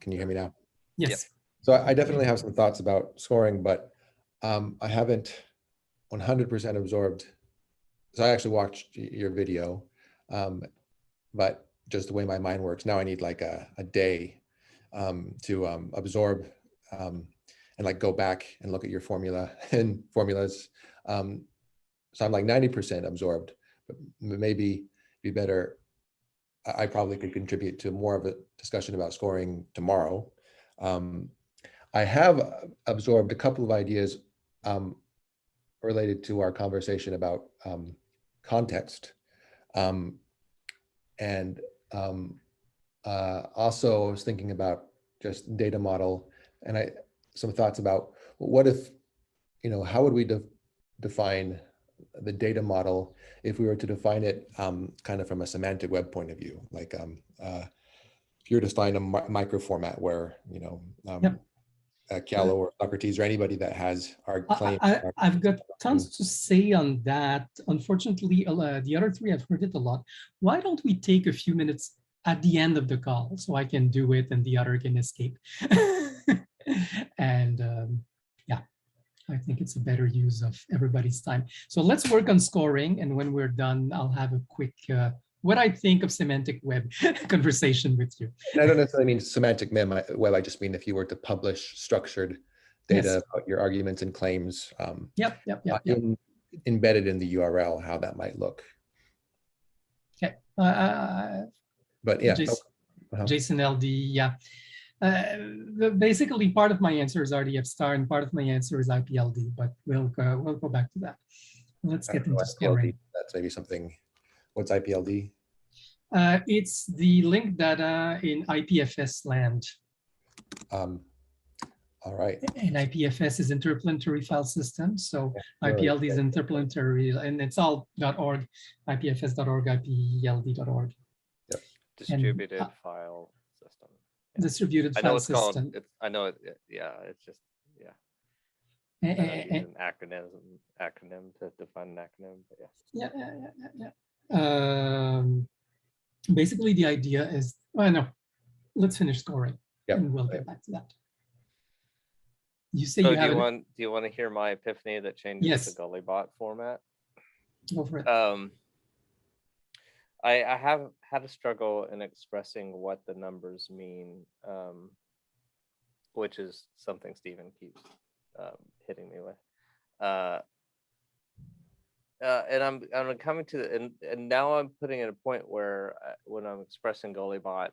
Can you hear me now? Yes. So I definitely have some thoughts about scoring, but I haven't 100% absorbed. So I actually watched your video, but just the way my mind works now, I need like a day to absorb and like go back and look at your formula and formulas. So I'm like 90% absorbed, but maybe be better. I probably could contribute to more of a discussion about scoring tomorrow. Um, I have absorbed a couple of ideas um, related to our conversation about context. Um, and also I was thinking about just data model and some thoughts about what if, how would we define the data model if we were to define it kind of from a semantic web point of view, like if you were to define a micro format where, Yep. Callow or Socrates or anybody that has our claim. I've got tons to say on that. Unfortunately, the other three, I've heard it a lot. Why don't we take a few minutes at the end of the call so I can do it and the other can escape? And yeah, I think it's a better use of everybody's time. So let's work on scoring. And when we're done, I'll have a quick what I think of semantic web conversation with you. And I don't necessarily mean semantic web. I just mean if you were to publish structured data about your arguments and claims Yep. embedded in the URL, how that might look. Okay. But yeah. Jason LD, yeah. Basically, part of my answer is RDF star and part of my answer is IPLD, but we'll go back to that. Let's get into scoring. That's maybe something. What's IPLD? It's the link data in IPFS land. All right. And IPFS is interplanetary file system. So IPLD is interplanetary, and it's all .org, IPFS.org, IPLD.org. Yep. Distributed file system. Yeah. Distributed file system. I know it. Yeah, it's just an acronym to define an acronym. But yeah. Basically, the idea is, no, let's finish scoring, and we'll get back to that. You say you have. Do you want to hear my epiphany that changes the Gullybot format? Go for it. I have had a struggle in expressing what the numbers mean, which is something Stephen keeps hitting me with. And I'm coming to and now I'm putting at a point where when I'm expressing Gullybot,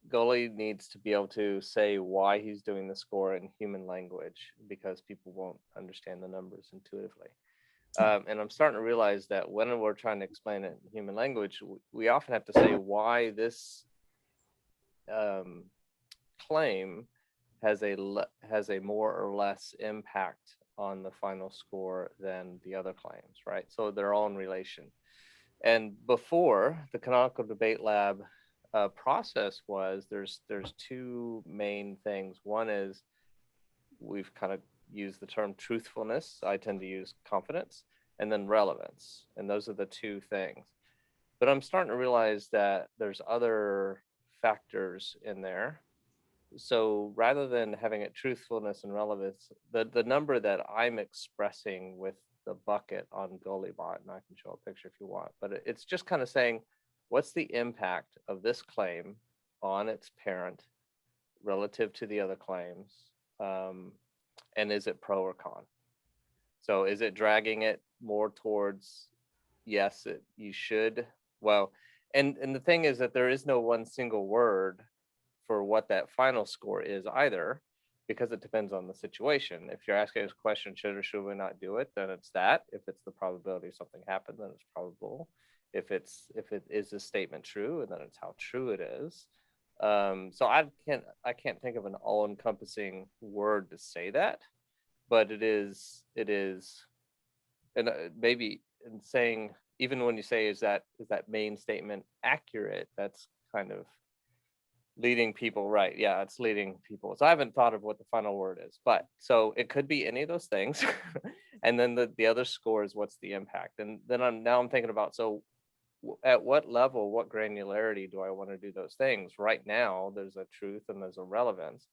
Gully needs to be able to say why he's doing the score in human language because people won't understand the numbers intuitively. And I'm starting to realize that when we're trying to explain it in human language, we often have to say why this claim has a more or less impact on the final score than the other claims, right? So they're all in relation. And before the Canonical Debate Lab process was there's two main things. One is we've kind of used the term truthfulness. I tend to use confidence, and then relevance. And those are the two things. But I'm starting to realize that there's other factors in there. So rather than having it truthfulness and relevance, the number that I'm expressing with the bucket on Gullybot, and I can show a picture if you want, but it's just kind of saying, what's the impact of this claim on its parent relative to the other claims? And is it pro or con? So is it dragging it more towards, yes, you should? Well, and the thing is that there is no one single word for what that final score is either, because it depends on the situation. If you're asking a question, should or should we not do it, then it's that. If it's the probability of something happened, then it's probable. If it is a statement true, and then it's how true it is. So I can't think of an all-encompassing word to say that, but it is, and maybe in saying, even when you say is that main statement accurate, that's kind of leading people right. Yeah, it's leading people. So I haven't thought of what the final word is, but so it could be any of those things. And then the other score is what's the impact. And then I'm thinking about, so at what level, what granularity do I want to do those things? Right now, there's a truth and there's a relevance,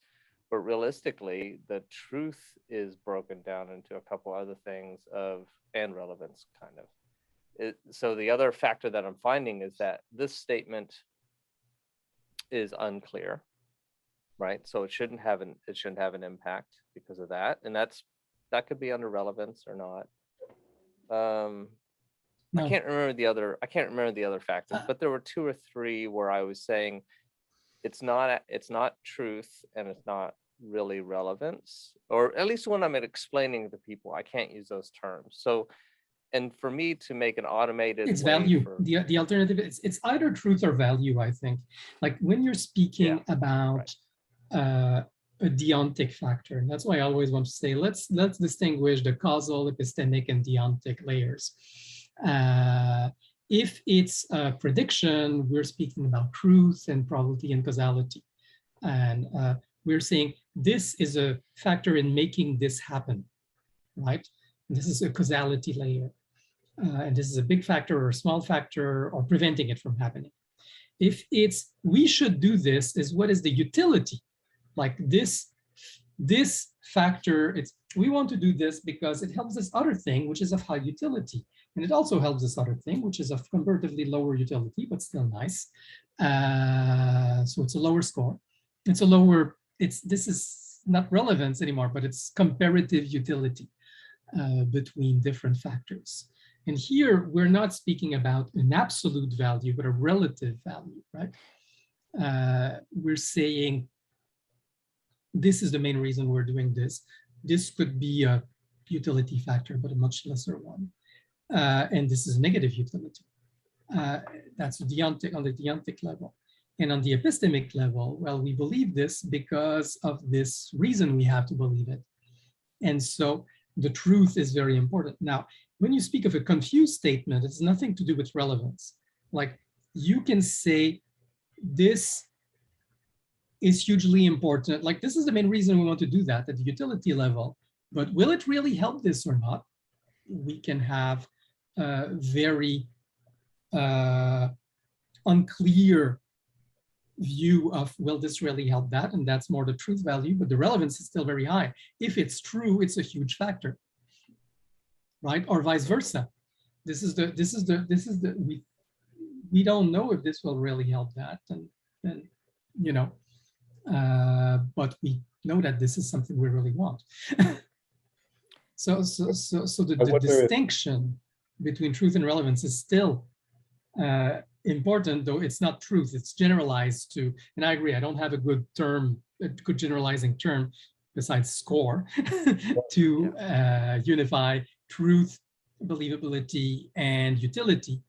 but realistically, the truth is broken down into a couple other things and relevance kind of. So the other factor that I'm finding is that this statement is unclear, right? So it shouldn't have an impact because of that, and that could be under relevance or not. No. I can't remember the other factors, but there were 2 or 3 where I was saying it's not truth and it's not really relevance, or at least when I'm explaining to people, I can't use those terms. So, and for me to make an automated it's way value. for, The alternative it's either truth or value, I think. Like when you're speaking about a deontic factor, and that's why I always want to say let's distinguish the causal, epistemic, and deontic layers. If it's a prediction, we're speaking about truth and probability and causality, and we're saying this is a factor in making this happen, right? And this is a causality layer. And this is a big factor or a small factor or preventing it from happening. If it's we should do this, is what is the utility? Like this factor, it's we want to do this because it helps this other thing, which is of high utility. And it also helps this other thing, which is of comparatively lower utility, but still nice. So it's a lower score. It's a lower, this is not relevance anymore, but it's comparative utility between different factors. And here, we're not speaking about an absolute value, but a relative value, right? We're saying, this is the main reason we're doing this. This could be a utility factor, but a much lesser one. And this is negative utility. That's deontic, on the deontic level. And on the epistemic level, well, we believe this because of this reason we have to believe it. And so the truth is very important. Now, when you speak of a confused statement, it's nothing to do with relevance. Like you can say this is hugely important. Like this is the main reason we want to do that at the utility level, but will it really help this or not? We can have a very unclear view of, will this really help that? And that's more the truth value, but the relevance is still very high. If it's true, it's a huge factor, right? Or vice versa. We don't know if this will really help that. And you know, but we know that this is something we really want. So the distinction between truth and relevance is still important, though it's not truth, it's generalized to, and I agree, I don't have a good generalizing term besides score to unify truth, believability, and utility.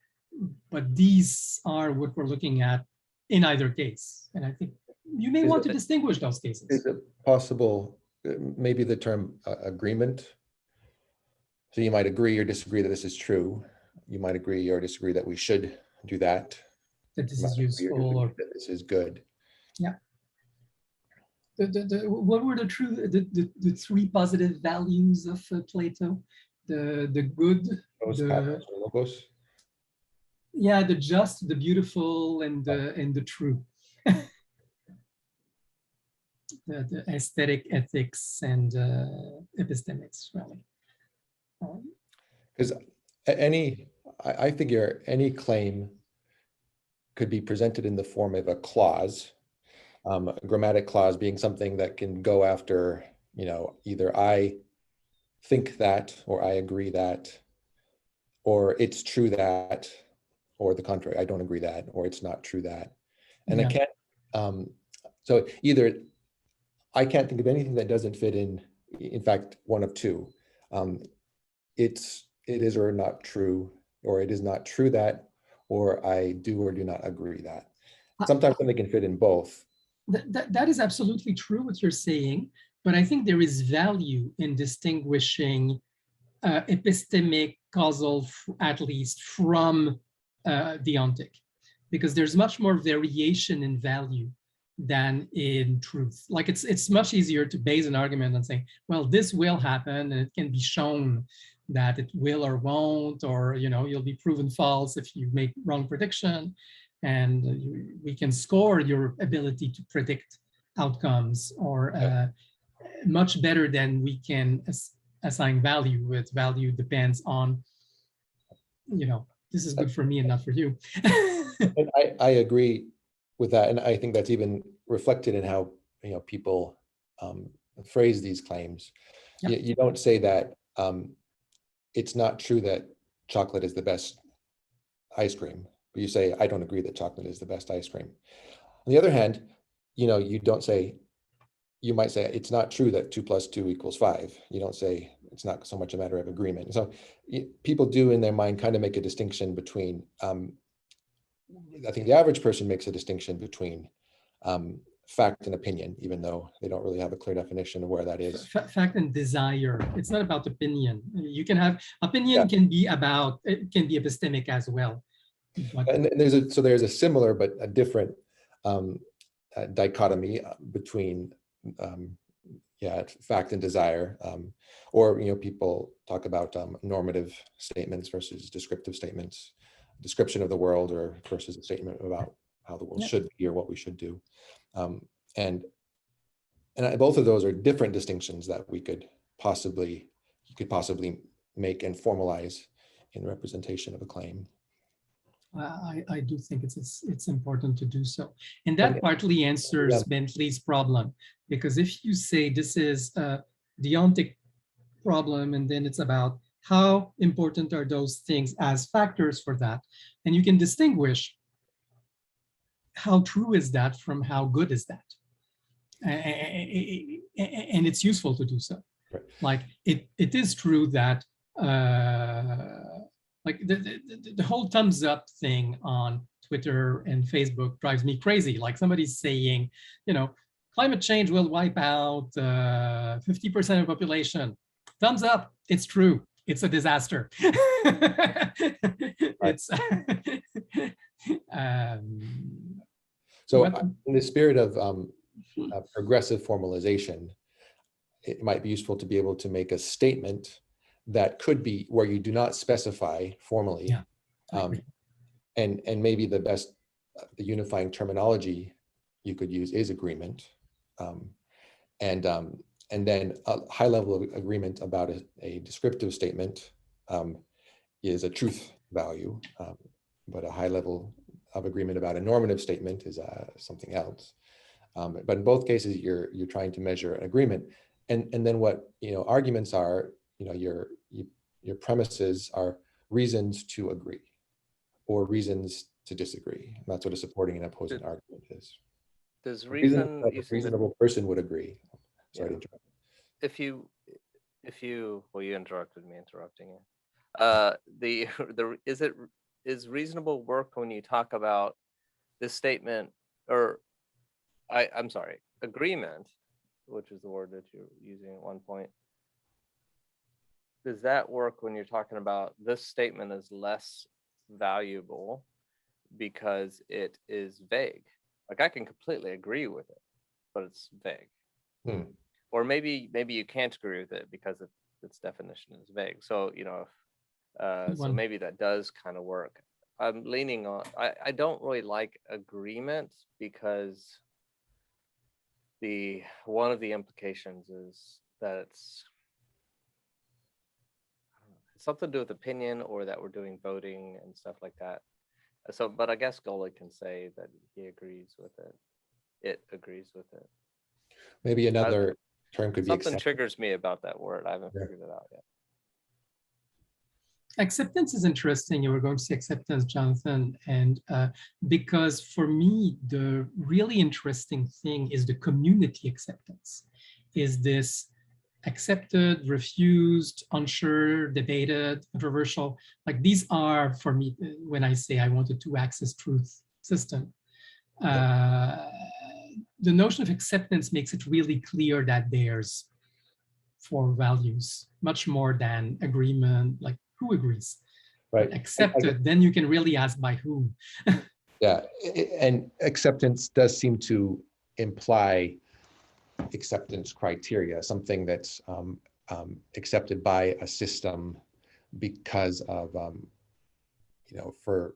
But these are what we're looking at in either case. And I think you may want to distinguish those cases. Is it possible, maybe the term agreement? So you might agree or disagree that this is true. You might agree or disagree that we should do that. That this is useful or that this is good. Yeah. What were the 3 positive values of Plato? The good, logos. Yeah, the just, the beautiful, and the true. the aesthetic, ethics, and epistemics, really. Because I figure any claim could be presented in the form of a clause, a grammatic clause being something that can go after, either I think that, or I agree that, or it's true that, or the contrary, I don't agree that, or it's not true that. And I can't, so either I can't think of anything that doesn't fit in fact, one of two. It is or not true, or it is not true that, or I do or do not agree that. Sometimes something can fit in both. That is absolutely true what you're saying, but I think there is value in distinguishing epistemic, causal, at least, from deontic, because there's much more variation in value than in truth. Like it's much easier to base an argument on saying, well, this will happen, and it can be shown that it will or won't, or you'll be proven false if you make wrong prediction, and we can score your ability to predict outcomes, or much better than we can assign value. With value depends on, this is good for me and not for you. And I agree with that, and I think that's even reflected in how people phrase these claims. Yep. You don't say that it's not true that chocolate is the best ice cream, but you say, I don't agree that chocolate is the best ice cream. On the other hand, you don't say, you might say, it's not true that 2 + 2 = 5. You don't say it's not so much a matter of agreement. So people do in their mind kind of make a distinction between, I think the average person makes a distinction between fact and opinion, even though they don't really have a clear definition of where that is. Fact and desire. It's not about opinion. You can have opinion, can be epistemic as well. But, and there's a similar but a different dichotomy between fact and desire, or people talk about normative statements versus descriptive statements, description of the world or versus a statement about how the world should be or what we should do, and both of those are different distinctions that you could possibly make and formalize in representation of a claim. I do think it's important to do so. And that partly answers Bentley's problem, because if you say this is a deontic problem, and then it's about how important are those things as factors for that, and you can distinguish how true is that from how good is that. And it's useful to do so. Right. Like it is true that like the whole thumbs up thing on Twitter and Facebook drives me crazy. Like somebody's saying, climate change will wipe out 50% of the population. Thumbs up, it's true. It's a disaster. It's so in the spirit of progressive formalization, it might be useful to be able to make a statement that could be where you do not specify formally, and maybe the unifying terminology you could use is agreement, and then a high level of agreement about a descriptive statement is a truth value, but a high level of agreement about a normative statement is something else. But in both cases, you're trying to measure an agreement, and then what arguments are. Your premises are reasons to agree or reasons to disagree. And that's what a supporting and opposing argument is. Does a reasonable person would agree. Sorry to interrupt. If you well, you interrupted me interrupting you. Is reasonable work when you talk about this statement, or I'm sorry, agreement, which is the word that you're using at one point. Does that work when you're talking about this statement is less valuable because it is vague? Like I can completely agree with it, but it's vague. Or maybe you can't agree with it because its definition is vague. So so maybe that does kind of work. I'm leaning on. I don't really like agreement because one of the implications is that it's something to do with opinion, or that we're doing voting and stuff like that. So, but I guess Golick can say that he agrees with it. It agrees with it. Maybe another term could be something triggers me about that word. I haven't figured it out yet. Acceptance is interesting. You were going to say acceptance, Jonathan, and because for me, the really interesting thing is the community acceptance. Is this accepted, refused, unsure, debated, controversial? Like these are, for me, when I say I want a two-axis truth system, the notion of acceptance makes it really clear that there's 4 values, much more than agreement, like who agrees? Right. But accepted, then you can really ask by whom. Yeah, and acceptance does seem to imply acceptance criteria, something that's accepted by a system because of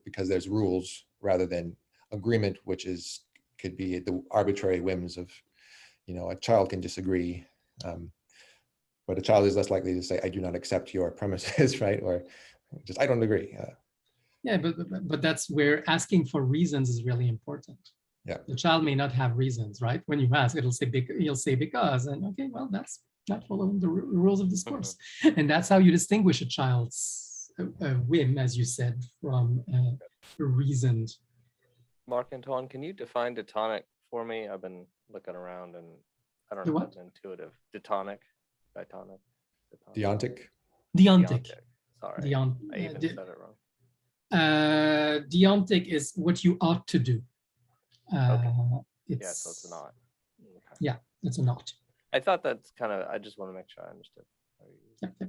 because there's rules rather than agreement, which could be the arbitrary whims of a child can disagree, but a child is less likely to say I do not accept your premises, right? Or just I don't agree. Yeah, but that's where asking for reasons is really important. Yeah. The child may not have reasons, right? When you ask, he'll say because, and okay, well, that's not following the rules of discourse. And that's how you distinguish a child's whim, as you said, from a reasoned. Mark Antoine, can you define detonic for me? I've been looking around and I don't The know. what? It's intuitive. Detonic, ditonic, Deontic. Deontic. Sorry, I even said it wrong. Deontic is what you ought to do. Okay. It's, Yeah, so it's not. Okay. Yeah, it's a not. I thought that's kind of, I just want to make sure I understood.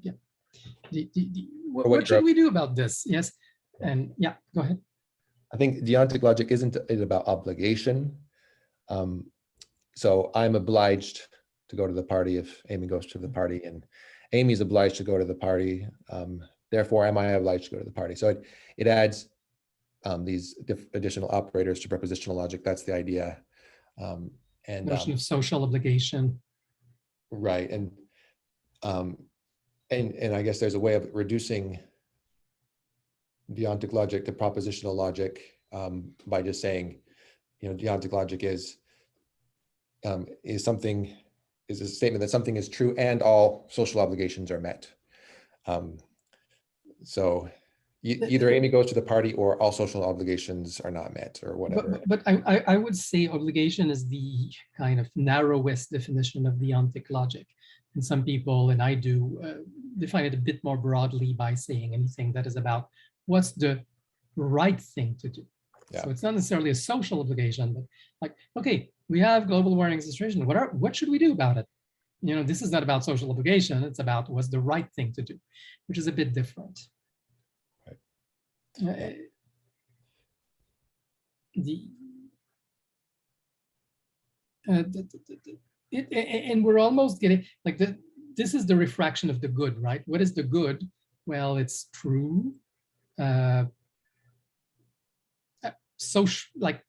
Yep. What should we do about this? Yes, and yeah, go ahead. I think deontic logic isn't it about obligation. So I'm obliged to go to the party if Amy goes to the party, and Amy's obliged to go to the party. Therefore, am I obliged to go to the party? So it adds these additional operators to prepositional logic. That's the idea. And Notion of social obligation. Right, and I guess there's a way of reducing deontic logic to propositional logic by just saying, deontic logic is a statement that something is true and all social obligations are met. So either Amy goes to the party or all social obligations are not met or whatever. But I would say obligation is the kind of narrowest definition of deontic logic. And some people, and I do, define it a bit more broadly by saying anything that is about what's the right thing to do. Yeah. So it's not necessarily a social obligation, but like, okay, we have global warming situation. What should we do about it? This is not about social obligation. It's about what's the right thing to do, which is a bit different. Right. And we're almost getting like this is the refraction of the good, right? What is the good? Well, it's true. Social, like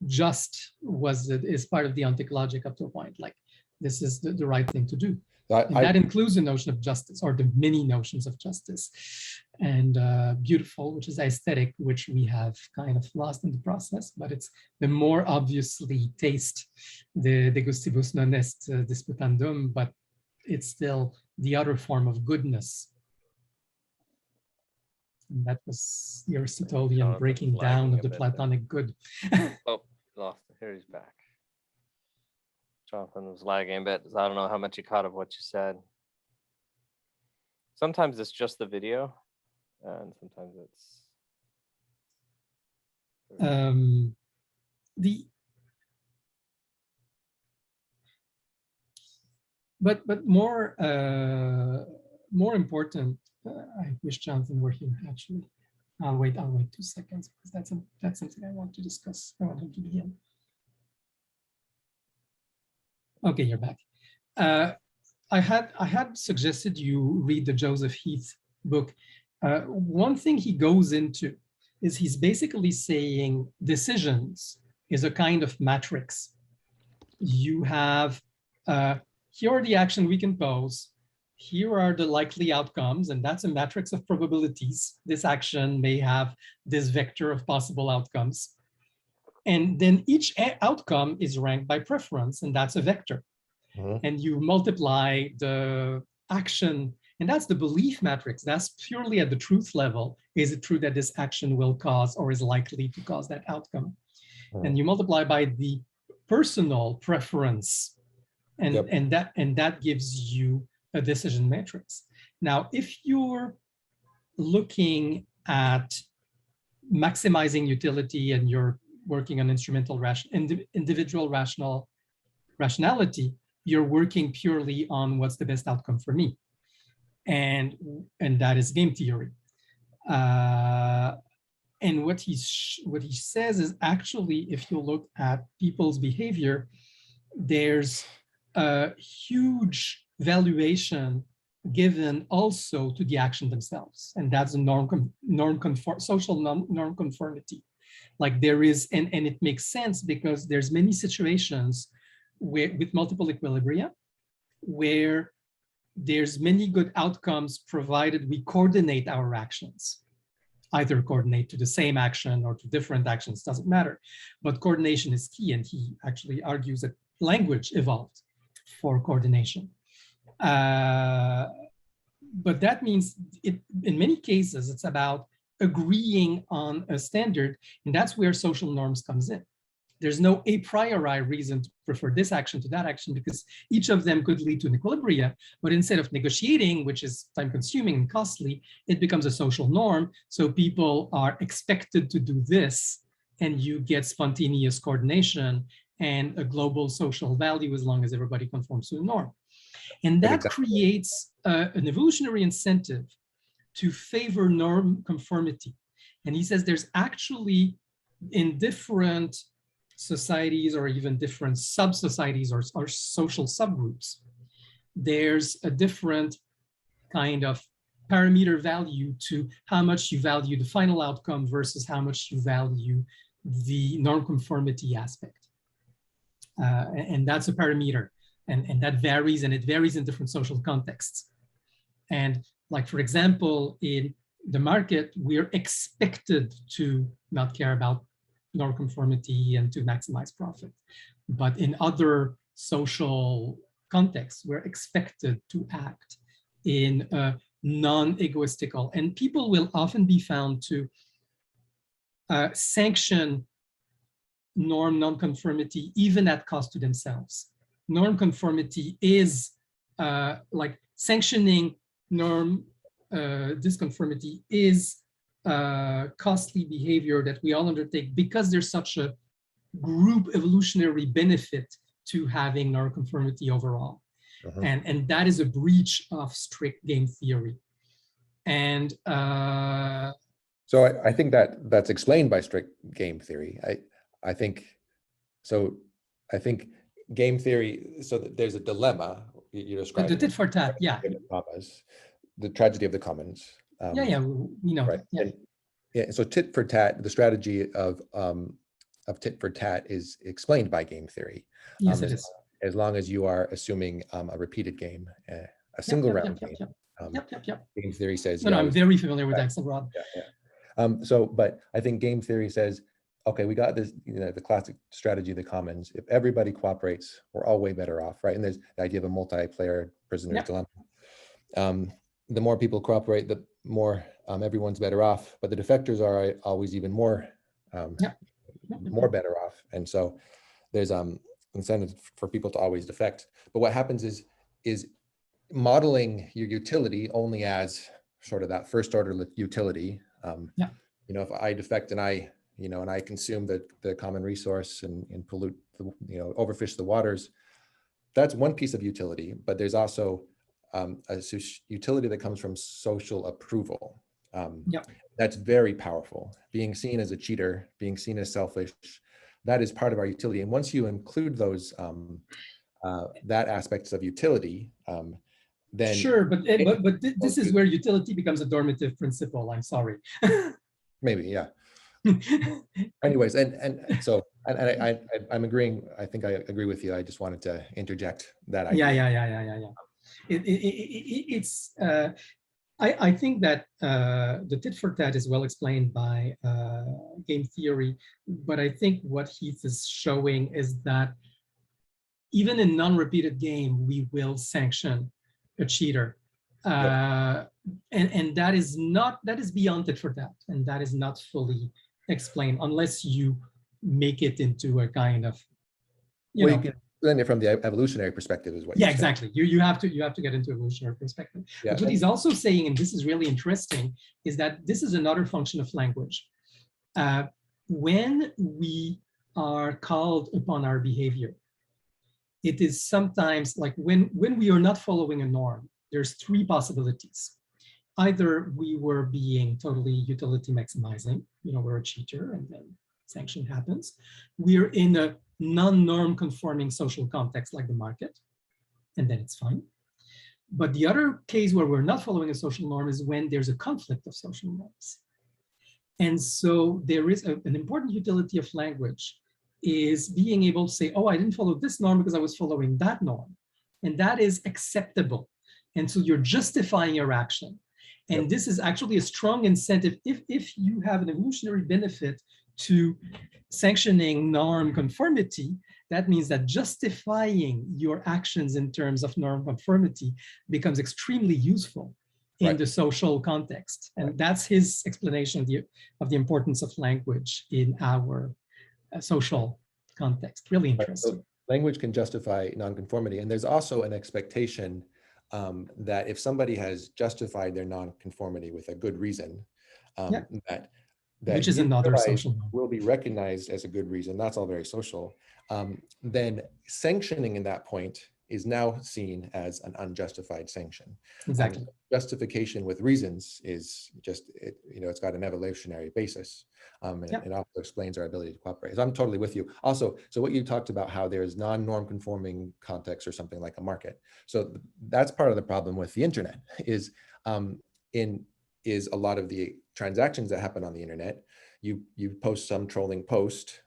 just is part of the deontic logic up to a point. Like this is the right thing to do. And that includes the notion of justice, or the many notions of justice, and beautiful, which is aesthetic, which we have kind of lost in the process, but it's the more obviously taste, the de gustibus non est disputandum, but it's still the other form of goodness. And that was the Aristotelian breaking down of the Platonic good. Oh, lost it. Here he's back. Jonathan was lagging a bit. I don't know how much you caught of what you said. Sometimes it's just the video, and sometimes it's but more important. I wish Jonathan were here. Actually, I'll wait 2 seconds because that's something I want to discuss. I want him to begin. Okay, you're back. I had suggested you read the Joseph Heath book. One thing he goes into is he's basically saying decisions is a kind of matrix. You have, here are the action we can pose. Here are the likely outcomes, and that's a matrix of probabilities. This action may have this vector of possible outcomes. And then each outcome is ranked by preference, and that's a vector. And you multiply the action, and that's the belief matrix. That's purely at the truth level. Is it true that this action will cause or is likely to cause that outcome? And you multiply by the personal preference, and that gives you a decision matrix. Now, if you're looking at maximizing utility and you're working on instrumental individual rationality, you're working purely on what's the best outcome for me. And that is game theory. And what he says is actually, if you look at people's behavior, there's a huge valuation given also to the action themselves, and that's a social norm conformity. Like there is, and it makes sense because there's many situations where, with multiple equilibria, where there's many good outcomes provided we coordinate our actions. Either coordinate to the same action or to different actions, doesn't matter. But coordination is key, and he actually argues that language evolved for coordination. But that means in many cases, it's about agreeing on a standard, and that's where social norms comes in. There's no a priori reason to prefer this action to that action because each of them could lead to an equilibria, but instead of negotiating, which is time consuming and costly, it becomes a social norm. So people are expected to do this, and you get spontaneous coordination and a global social value as long as everybody conforms to the norm. And that creates an evolutionary incentive to favor norm conformity. And he says there's actually in different societies or even different sub-societies or social subgroups, there's a different kind of parameter value to how much you value the final outcome versus how much you value the norm conformity aspect. And that's a parameter, and that varies, and it varies in different social contexts. And like, for example, in the market, we're expected to not care about norm conformity and to maximize profit. But in other social contexts, we're expected to act in a non-egoistical, and people will often be found to sanction norm non-conformity even at cost to themselves. Norm conformity is like sanctioning norm disconformity is costly behavior that we all undertake because there's such a group evolutionary benefit to having norm conformity overall. And that is a breach of strict game theory. And so I think that's explained by strict game theory. I think game theory, so there's a dilemma you described. The tit for tat, yeah. The tragedy of the commons. Yeah, we know. Right. Yeah. Yeah. So tit for tat, the strategy of tit for tat is explained by game theory. Yes, it is. As long as you are assuming a repeated game, a single round game. Game theory says. No, I'm very familiar with Axelrod. So, but I think game theory says, okay, we got this, the classic strategy of the commons. If everybody cooperates, we're all way better off, right? And there's the idea of a multiplayer prisoner's dilemma. The more people cooperate, the more everyone's better off. But the defectors are always even more, more better off. And so there's incentive for people to always defect. But what happens is modeling your utility only as sort of that first order utility. If I defect and I consume the common resource and pollute, overfish the waters, that's one piece of utility. But there's also a utility that comes from social approval. That's very powerful. Being seen as a cheater, being seen as selfish, that is part of our utility. And once you include those that aspects of utility, then sure, but this is where utility becomes a normative principle. I'm sorry. Maybe, yeah. Anyways, and so I'm agreeing. I think I agree with you. I just wanted to interject that idea. It's I think that the tit for tat is well explained by game theory, but I think what Heath is showing is that even in non-repeated game, we will sanction a cheater. And that is beyond tit for tat, and that is not fully explained unless you make it into a kind of, you can learn it from the evolutionary perspective is what. Yeah, exactly. You have to get into evolutionary perspective. Yeah. But what he's also saying, and this is really interesting, is that this is another function of language. When we are called upon our behavior, it is sometimes like when we are not following a norm, there's three possibilities. either we were being totally utility maximizing, we're a cheater and then sanction happens. We're in a non-norm conforming social context like the market, and then it's fine. But the other case where we're not following a social norm is when there's a conflict of social norms. And so there is an important utility of language is being able to say, oh, I didn't follow this norm because I was following that norm. And that is acceptable. And so you're justifying your action. And Yep. this is actually a strong incentive. If you have an evolutionary benefit to sanctioning norm conformity, that means that justifying your actions in terms of norm conformity becomes extremely useful in Right. the social context. And that's his explanation of the importance of language in our social context. Really Right. interesting. So language can justify nonconformity. And there's also an expectation that if somebody has justified their nonconformity with a good reason, Yeah. that Which is you another realize social norm. will be recognized as a good reason, that's all very social, then sanctioning in that point is now seen as an unjustified sanction. Exactly. Justification with reasons is just, it's got an evolutionary basis. And it also explains our ability to cooperate. So I'm totally with you. Also, so what you talked about, how there's non-norm conforming context or something like a market. So that's part of the problem with the internet is a lot of the transactions that happen on the internet. You post some trolling post,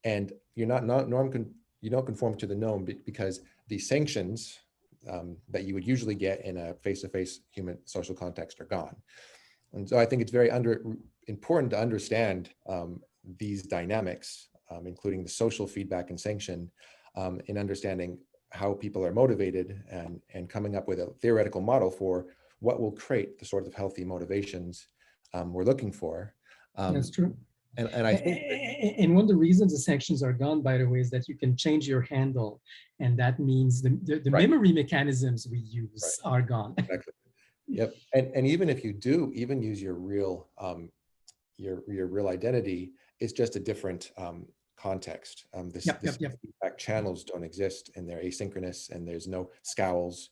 and you're not you don't conform to the norm because the sanctions that you would usually get in a face-to-face human social context are gone. And so I think it's very important to understand these dynamics, including the social feedback and sanction, in understanding how people are motivated and coming up with a theoretical model for what will create the sort of healthy motivations we're looking for. That's true. And I think and one of the reasons the sanctions are gone, by the way, is that you can change your handle, and that means the Right. memory mechanisms we use are gone. Exactly. Yep. And even if you do even use your real identity, it's just a different context. This feedback channels don't exist, and they're asynchronous, and there's no scowls,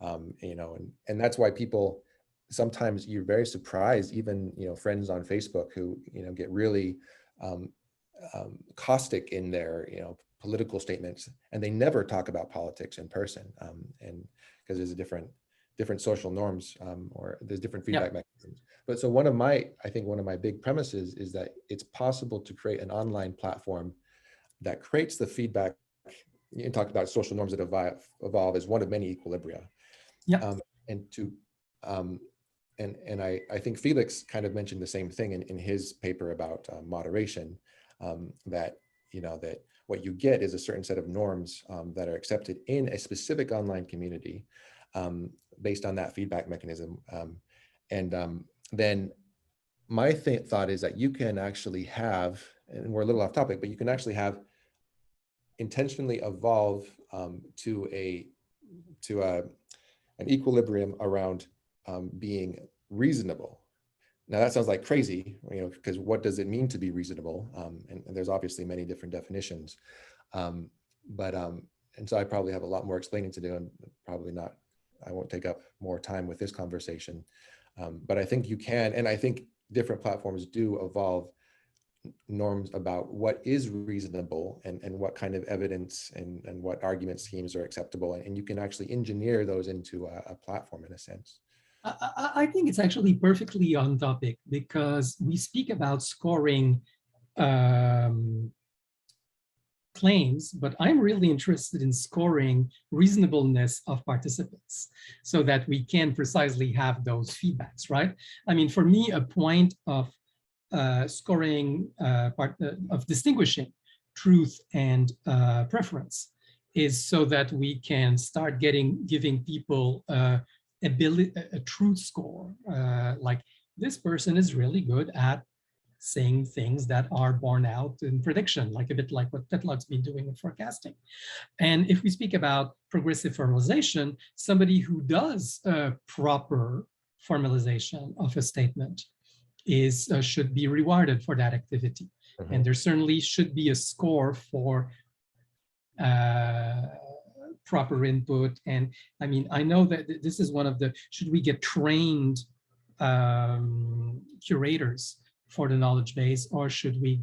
and that's why people sometimes, you're very surprised, even friends on Facebook who get really caustic in their political statements, and they never talk about politics in person, and because there's a different social norms, or there's different feedback mechanisms. But so I think one of my big premises is that it's possible to create an online platform that creates the feedback. You talked about social norms that evolve as one of many equilibria. Yeah. And I think Felix kind of mentioned the same thing in his paper about moderation, that what you get is a certain set of norms that are accepted in a specific online community, based on that feedback mechanism. Then my thought is that you can actually have, and we're a little off topic, but you can actually have intentionally evolve to an equilibrium around being reasonable. Now that sounds like crazy, because what does it mean to be reasonable? And there's obviously many different definitions. And so I probably have a lot more explaining to do, and probably not, I won't take up more time with this conversation. But I think you can, and I think different platforms do evolve norms about what is reasonable, and what kind of evidence and what argument schemes are acceptable. And you can actually engineer those into a platform in a sense. I think it's actually perfectly on topic, because we speak about scoring claims, but I'm really interested in scoring reasonableness of participants so that we can precisely have those feedbacks, right? I mean, for me, a point of scoring, of distinguishing truth and preference is so that we can start giving people a truth score, like this person is really good at saying things that are borne out in prediction, like a bit like what Tetlog's been doing in forecasting. And if we speak about progressive formalization, somebody who does a proper formalization of a statement should be rewarded for that activity. Mm-hmm. And there certainly should be a score for proper input. And I mean, I know that this is one of the, should we get trained curators for the knowledge base, or should we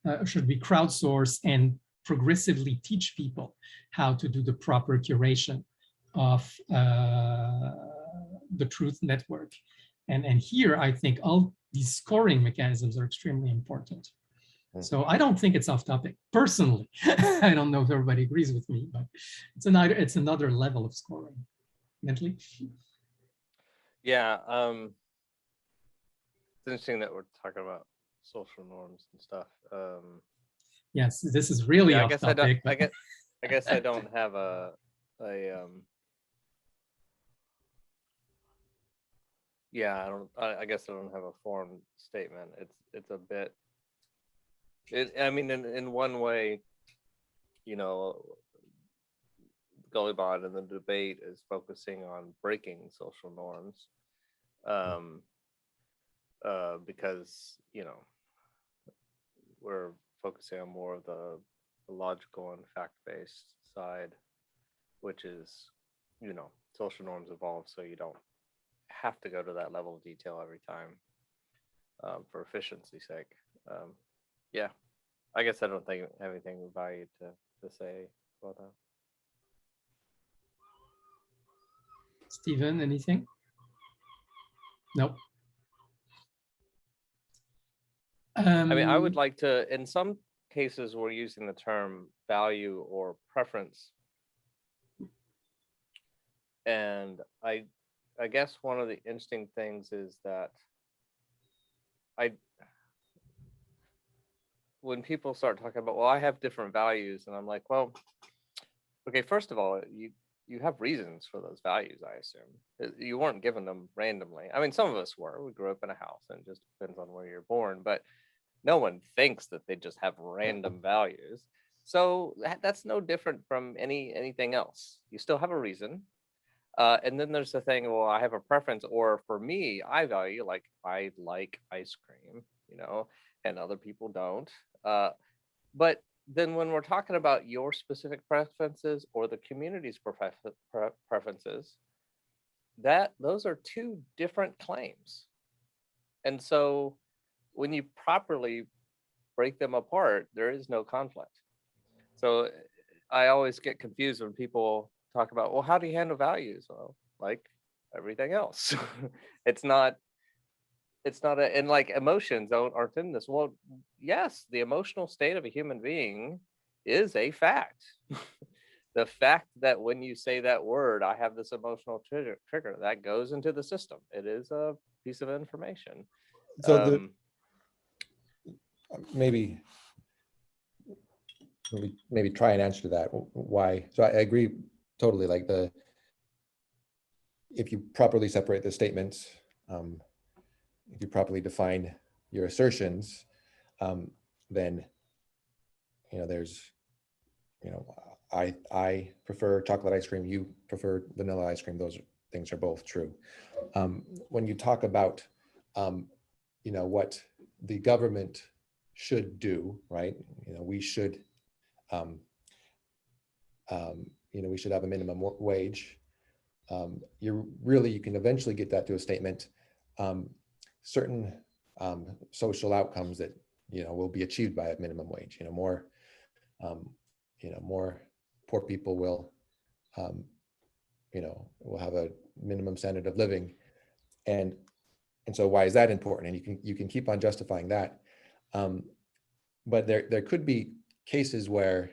crowdsource and progressively teach people how to do the proper curation of the truth network? And here, I think all these scoring mechanisms are extremely important. So I don't think it's off topic. Personally, I don't know if everybody agrees with me, but it's another level of scoring. Mentally. Yeah, it's interesting that we're talking about social norms and stuff. Yes, this is really yeah, off topic. I guess I don't have yeah, I guess I don't have a formed statement. It's a bit. I mean, in one way, you know, Gullibot and the debate is focusing on breaking social norms, because we're focusing on more of the logical and fact-based side, which is, social norms evolve, so you don't have to go to that level of detail every time, for efficiency's sake. Yeah, I guess I don't think I have anything of value to say about that. Stephen, anything? Nope. I mean, I would like to, in some cases, we're using the term value or preference. And I guess one of the interesting things is that when people start talking about, well, I have different values, and I'm like, well, okay, first of all, you have reasons for those values, I assume. You weren't given them randomly. I mean, some of us were. We grew up in a house, and it just depends on where you're born, but no one thinks that they just have random values. So that's no different from anything else. You still have a reason. And then there's the thing, well, I have a preference, or for me, I value, like, I like ice cream, and other people don't. But then when we're talking about your specific preferences or the community's preferences, those are two different claims. And so when you properly break them apart, there is no conflict. So I always get confused when people talk about, well, how do you handle values? Well, like everything else. it's not and like emotions aren't in this. Well, yes, the emotional state of a human being is a fact. The fact that when you say that word, I have this emotional trigger that goes into the system. It is a piece of information. So maybe try and answer that. Why? So I agree totally. Like if you properly separate the statements, if you properly define your assertions, then there's I prefer chocolate ice cream, you prefer vanilla ice cream. Those things are both true. When you talk about what the government should do, right? We should we should have a minimum wage. You can eventually get that to a statement. Certain social outcomes that will be achieved by a minimum wage. More poor people will have a minimum standard of living, and so why is that important? And you can keep on justifying that, but there could be cases where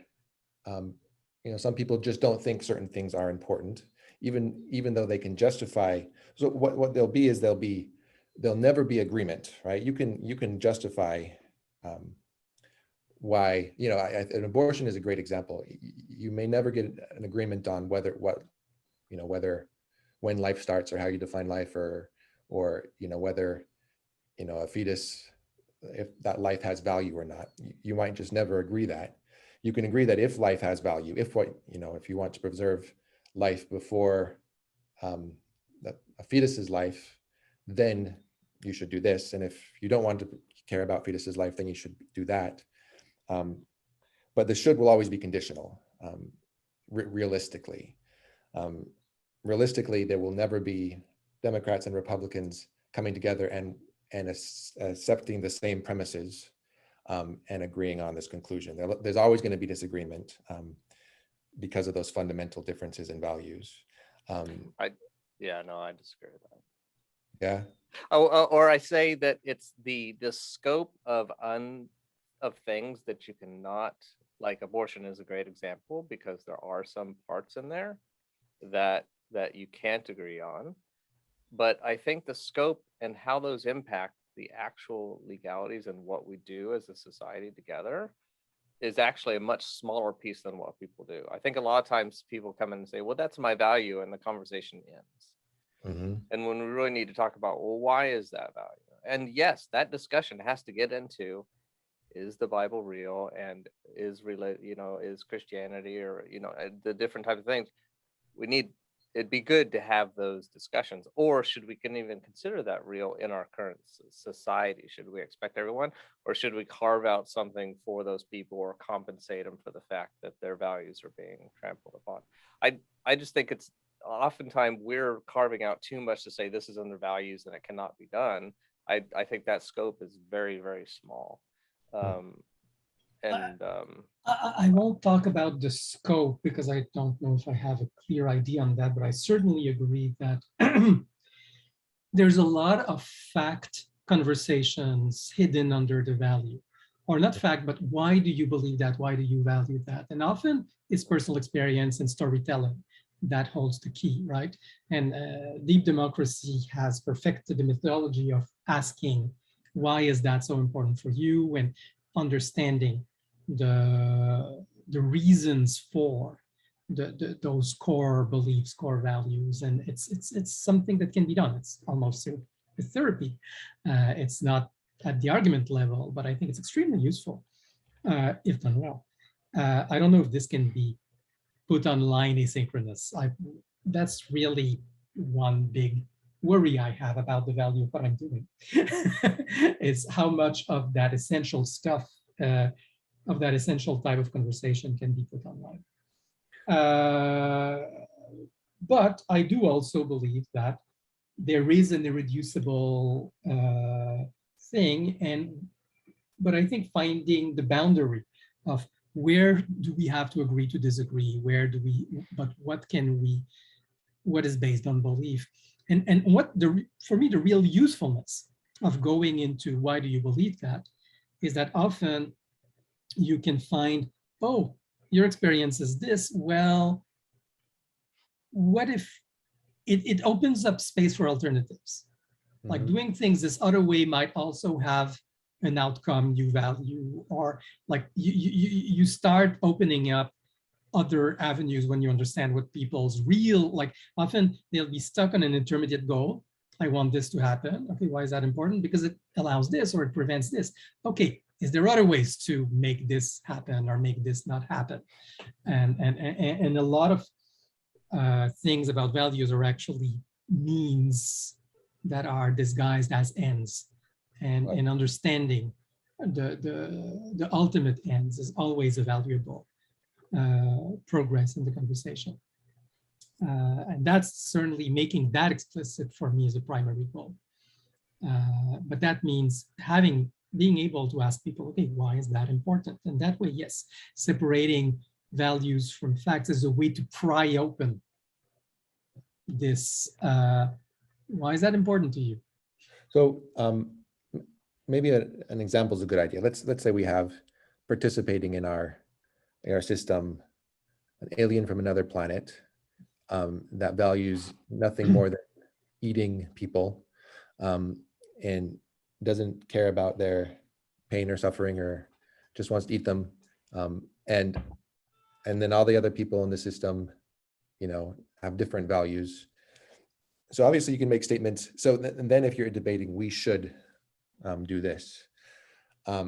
some people just don't think certain things are important, even though they can justify. So what there'll be is there'll never be agreement, right? You can justify why, an abortion is a great example. You may never get an agreement on whether when life starts, or how you define life, or whether a fetus, if that life has value or not. You might just never agree that. You can agree that if life has value, if you want to preserve life before a fetus's life, then you should do this. And if you don't want to care about fetus's life, then you should do that. But the should will always be conditional. Realistically, there will never be Democrats and Republicans coming together and accepting the same premises and agreeing on this conclusion. There's always going to be disagreement because of those fundamental differences in values. Yeah, no, I disagree with that. Yeah. Or I say that it's the scope of things that you cannot, like abortion is a great example, because there are some parts in there that you can't agree on. But I think the scope and how those impact the actual legalities and what we do as a society together is actually a much smaller piece than what people do. I think a lot of times people come in and say, well, that's my value, and the conversation ends. Mm-hmm. And when we really need to talk about, well, why is that value? And yes, that discussion has to get into, is the Bible real, and is Christianity, or the different types of things. It'd be good to have those discussions. Or should we can even consider that real in our current society? Should we expect everyone, or should we carve out something for those people, or compensate them for the fact that their values are being trampled upon? I just think it's oftentimes we're carving out too much to say this is under values and it cannot be done. I think that scope is very, very small. I won't talk about the scope because I don't know if I have a clear idea on that, but I certainly agree that there's a lot of fact conversations hidden under the value, or not fact, but why do you believe that? Why do you value that? And often it's personal experience and storytelling that holds the key, right? And deep democracy has perfected the methodology of asking, why is that so important for you? And understanding the reasons for those core beliefs, core values, and it's something that can be done. It's almost a therapy. It's not at the argument level, but I think it's extremely useful if done well. I don't know if this can be put online asynchronous. That's really one big worry I have about the value of what I'm doing. Is how much of that essential stuff, of that essential type of conversation can be put online. But I do also believe that there is an irreducible thing, but I think finding the boundary of where do we have to agree to disagree, but what is based on belief, and what for me, the real usefulness of going into why do you believe that is that often you can find, oh, your experience is this. Well, what if it opens up space for alternatives? Mm-hmm. Like doing things this other way might also have an outcome you value, or like you start opening up other avenues when you understand what people's real, like often they'll be stuck on an intermediate goal. I want this to happen. Okay, why is that important? Because it allows this or it prevents this. Okay, is there other ways to make this happen or make this not happen? And a lot of things about values are actually means that are disguised as ends, and right. Understanding the ultimate ends is always a valuable progress in the conversation. And that's certainly making that explicit for me as a primary goal. But that means being able to ask people, okay, why is that important? And that way, yes, separating values from facts is a way to pry open this. Why is that important to you? So maybe an example is a good idea. Let's say we have participating in our system an alien from another planet that values nothing more than eating people and doesn't care about their pain or suffering, or just wants to eat them. And then all the other people in the system, have different values. So obviously you can make statements. So and then if you're debating, we should do this. I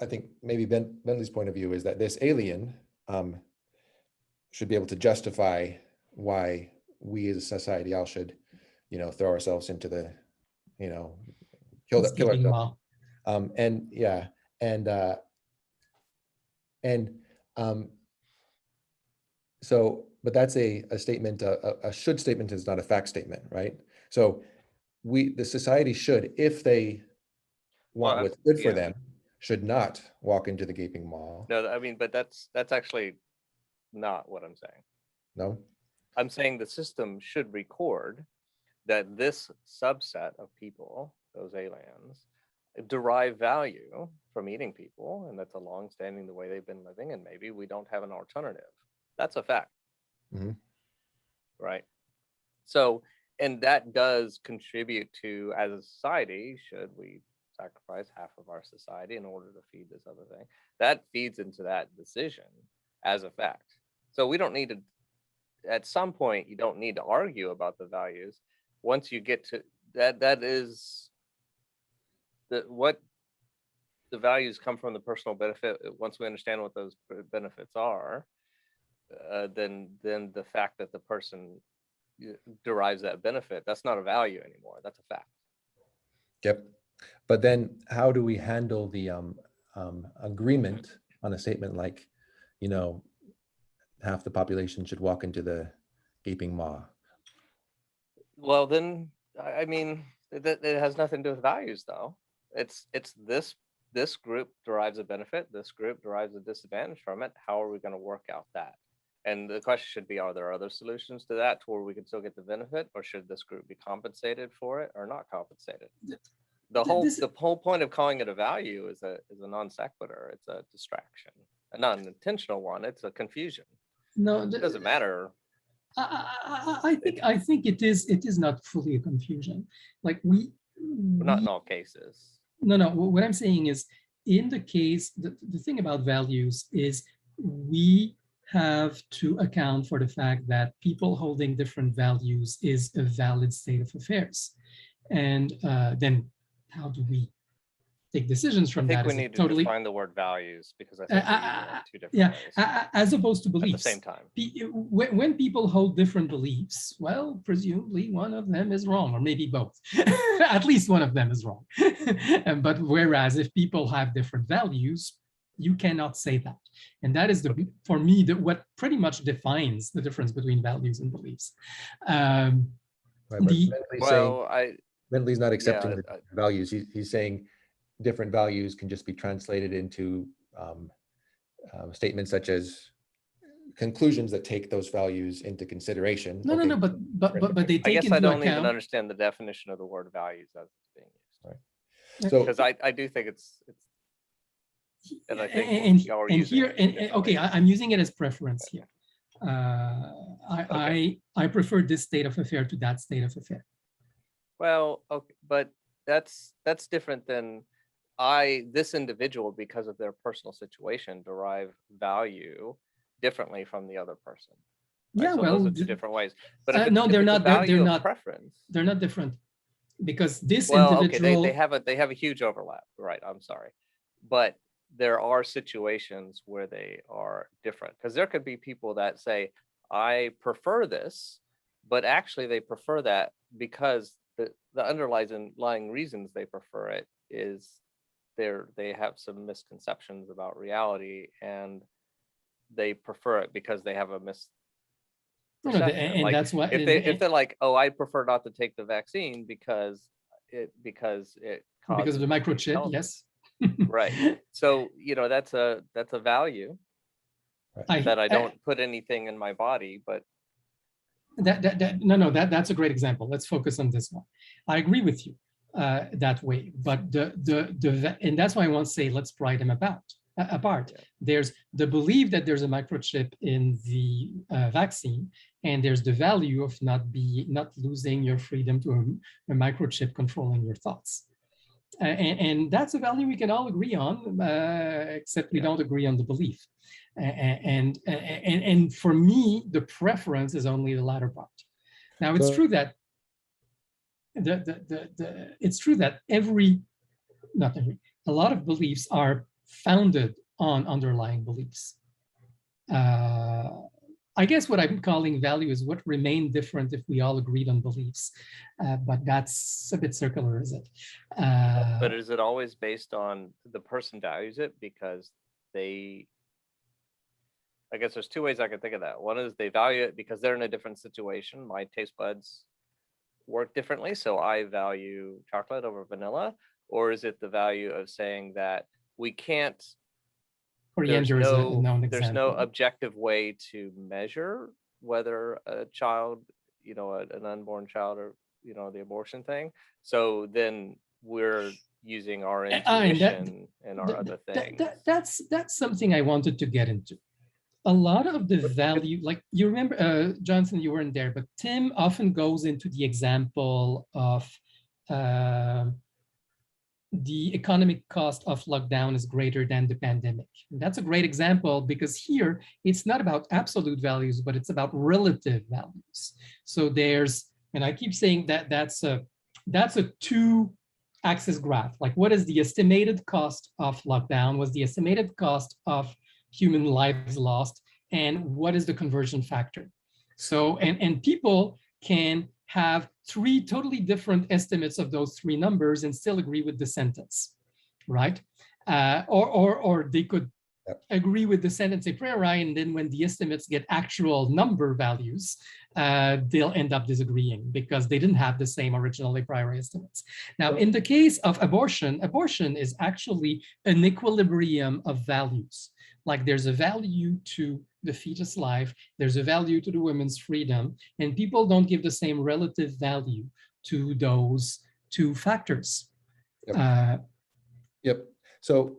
think maybe Bentley's point of view is that this alien should be able to justify why we as a society all should, throw ourselves into the, kill ourselves. So, but that's a statement, a should statement is not a fact statement, right? So the society should, if they want Well, what's good for yeah. them, should not walk into the gaping maw. No, I mean, but that's actually not what I'm saying. No? I'm saying the system should record that this subset of people, those aliens, derive value from eating people, and that's a long-standing the way they've been living, and maybe we don't have an alternative. That's a fact, Mhm. right? So, and that does contribute to, as a society, should we sacrifice half of our society in order to feed this other thing? That feeds into that decision as a fact. So we don't need to, at some point, you don't need to argue about the values. Once you get to that, that is what the values come from, the personal benefit. Once we understand what those benefits are, then the fact that the person derives that benefit, that's not a value anymore. That's a fact. Yep. But then how do we handle the agreement on a statement like, you know, half the population should walk into the gaping maw? Well, then, I mean, it has nothing to do with values, though. It's this group derives a benefit, this group derives a disadvantage from it. How are we going to work out that? And the question should be, are there other solutions to that to where we can still get the benefit, or should this group be compensated for it or not compensated? The whole point of calling it a value is a non sequitur. It's a distraction, a non-intentional one. It's a confusion. No, It doesn't matter. I think it is not fully a confusion. Like Not in all cases. no, what I'm saying is, in the case, the thing about values is we have to account for the fact that people holding different values is a valid state of affairs. And then how do we take decisions from that? I think we Is it need to totally define the word values, because I think we're using it two different yeah, ways as opposed to at the beliefs. same time. When people hold different beliefs, well, presumably one of them is wrong, or maybe both. At least one of them is wrong. But whereas if people have different values, you cannot say that. And that is, for me, what pretty much defines the difference between values and beliefs. Right, but Bentley's not accepting the values. He's saying different values can just be translated into statements such as conclusions that take those values into consideration. No, okay. no, but they take I guess into I don't account, even understand the definition of the word values as it's being used. Right. So because I do think it's and I think y'all are using here, it in different okay, ways. I'm using it as preference here. I prefer this state of affair to that state of affair. Well, okay, but that's different than this individual, because of their personal situation, derive value differently from the other person. Right? Yeah, so well, those are two different ways. But no, they're not. They're not preference. They're not different, because this Well, individual. Okay, they have a huge overlap. Right. I'm sorry, but there are situations where they are different, because there could be people that say, I prefer this, but actually they prefer that because the underlying reasons they prefer it is they have some misconceptions about reality, and they prefer it because they have a misperception. And like that's what if they're like, oh, I prefer not to take the vaccine because it causes because of the microchip, health. Yes. Right. So that's a value that I don't put anything in my body, but that's a great example. Let's focus on this one. I agree with you that way, but and that's why I want to say, let's pry them apart. Yeah. There's the belief that there's a microchip in the vaccine, and there's the value of not losing your freedom to a microchip controlling your thoughts. And that's a value we can all agree on, except we don't agree on the belief. And for me, the preference is only the latter part. Now, it's true that it's true that a lot of beliefs are founded on underlying beliefs. I guess what I'm calling value is what remained different if we all agreed on beliefs, but that's a bit circular, is it? But is it always based on the person values it because they I guess there's two ways I could think of that. One is they value it because they're in a different situation. My taste buds work differently, so I value chocolate over vanilla. Or is it the value of saying that we can't, Coriander is a known there's no example. objective way to measure whether a child, an unborn child, or the abortion thing. So then we're using our And that, intuition and our that, other that, things. that's something I wanted to get into. A lot of the value, like you remember, Johnson, you weren't there, but Tim often goes into the example of the economic cost of lockdown is greater than the pandemic. And that's a great example because here it's not about absolute values, but it's about relative values. So there's, and I keep saying that that's a two-axis graph. Like, what is the estimated cost of lockdown? What's the estimated cost of human lives lost? And what is the conversion factor? So, and people can have three totally different estimates of those three numbers and still agree with the sentence, right? Or they could agree with the sentence a priori, and then when the estimates get actual number values, they'll end up disagreeing because they didn't have the same original a priori estimates. Now, in the case of abortion, abortion is actually an equilibrium of values. Like there's a value to the fetus life, there's a value to the women's freedom, and people don't give the same relative value to those two factors. Yep. Yep. So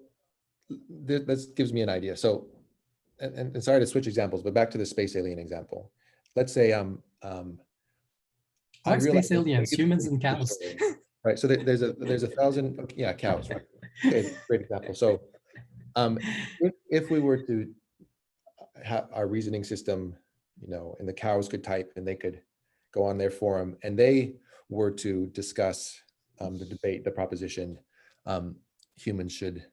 this gives me an idea. So, and sorry to switch examples, but back to the space alien example. Let's say Why space aliens, humans and cows? Right. So there's 1,000, yeah, cows, right? Okay, great example. So if we were to have our reasoning system, and the cows could type and they could go on their forum and they were to discuss the debate, the proposition, humans should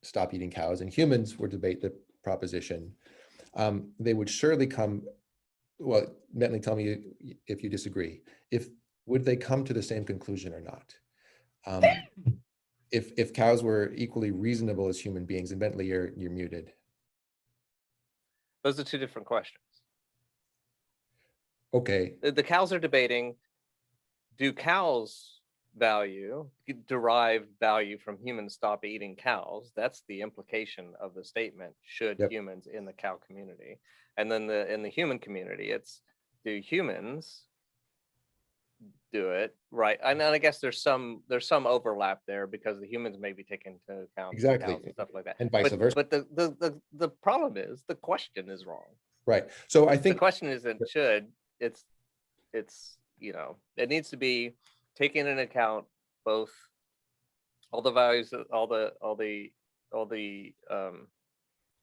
stop eating cows, and humans were to debate the proposition, they would surely come, well, Bentley, tell me if you disagree. Would they come to the same conclusion or not? If cows were equally reasonable as human beings, and Bentley, you're muted. Those are two different questions. Okay. The cows are debating, do cows derive value from humans stop eating cows? That's the implication of the statement, should humans in the cow community. And then in the human community, it's, do humans do it, right? And then I guess there's some overlap there because the humans may be taken into account Exactly, cows and stuff like that, and vice versa. But the problem is the question is wrong. Right. So I think the question isn't should, it's it needs to be taking into account both all the values, all the